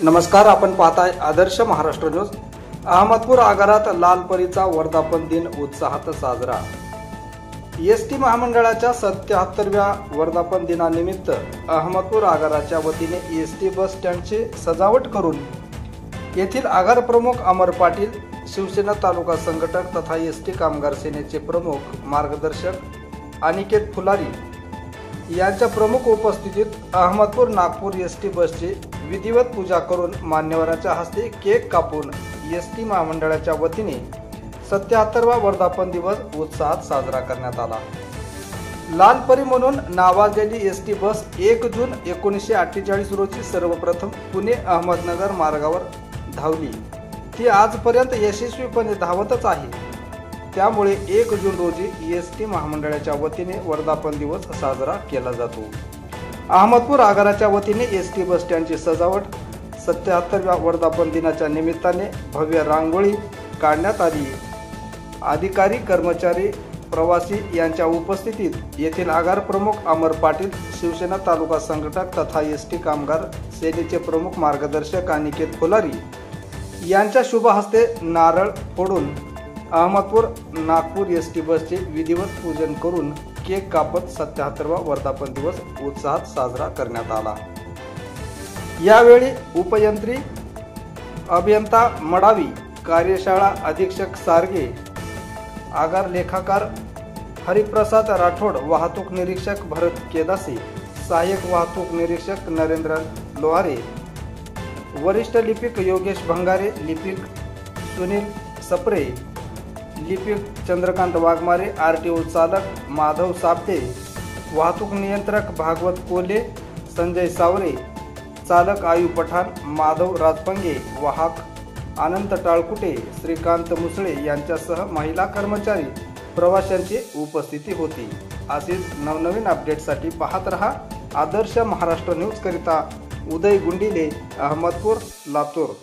नमस्कार, आपण पाहताय आदर्श महाराष्ट्र न्यूज। अहमदपूर आगारात लालपरीचा वर्धापन दिन उत्साहात साजरा। एसटी महामंडळाच्या 77व्या वर्धापन दिनानिमित्त अहमदपूर आगाराच्या वतीने एसटी बस स्टँडची सजावट करून येथील आगार प्रमुख अमर पाटील, शिवसेना तालुका संघटक तथा एसटी कामगार सेनेचे प्रमुख मार्गदर्शक अनिकेत फुलारी यांच्या प्रमुख उपस्थितीत अहमदपूर नागपूर एसटी बसची विधिवत पूजा करून मान्यवरांच्या हस्ते केक कापून एसटी महामंडळाच्या वतीने 77वा वर्धापन दिवस उत्साहात साजरा करण्यात आला। लालपरी म्हणून नावाजलेली एसटी बस 1 जून 1948 रोजी सर्वप्रथम पुणे अहमदनगर मार्गावर धावली। ती आजपर्यंत यशस्वीपणे धावतच आहे। त्यामुळे 1 जून रोजी एसटी महामंडळाच्या वतीने वर्धापन दिवस साजरा केला जातो। अहमदपूर आगाराच्या वतीने एसटी बस स्टँडची सजावट 77व्या वर्धापन दिनाच्या निमित्ताने भव्य रांगोळी काढण्यात आली। अधिकारी, कर्मचारी, प्रवासी यांच्या उपस्थितीत येथील आगार प्रमुख अमर पाटील, शिवसेना तालुका संघटक तथा एसटी कामगार सेनेचे प्रमुख मार्गदर्शक अनिकेत फुलारी यांच्या शुभ हस्ते नारळ फोडून अहमदपूर नागपूर एसटी बसचे विधिवत पूजन करून केक कापत 77वा वर्धापन दिवस उत्साहात साजरा करण्यात आला। यावेळी उपयंत्री अभियंता मडावी, कार्यशाळा अधीक्षक सारगे, आगार लेखाकार हरिप्रसाद राठोड, वाहतूक निरीक्षक भरत केदासी, सहाय्यक वाहतूक निरीक्षक नरेंद्र लोहारे, वरिष्ठ लिपिक योगेश भंगारे, लिपिक सुनील सप्रे, लिपिक चंद्रकांत वाघमारे, आरटीओ चालक माधव सापते, वाहतूक नियंत्रक भागवत कोल्हे, संजय सावरे, चालक आयु पठाण, माधव राजपंगे, वाहक अनंत टाळकुटे, श्रीकांत मुसळे यांच्यासह महिला कर्मचारी प्रवाशांची उपस्थिती होती। असेच नवनवीन अपडेटसाठी पाहत रहा आदर्श महाराष्ट्र न्यूज करिता उदय गुंडिले, अहमदपूर, लातूर।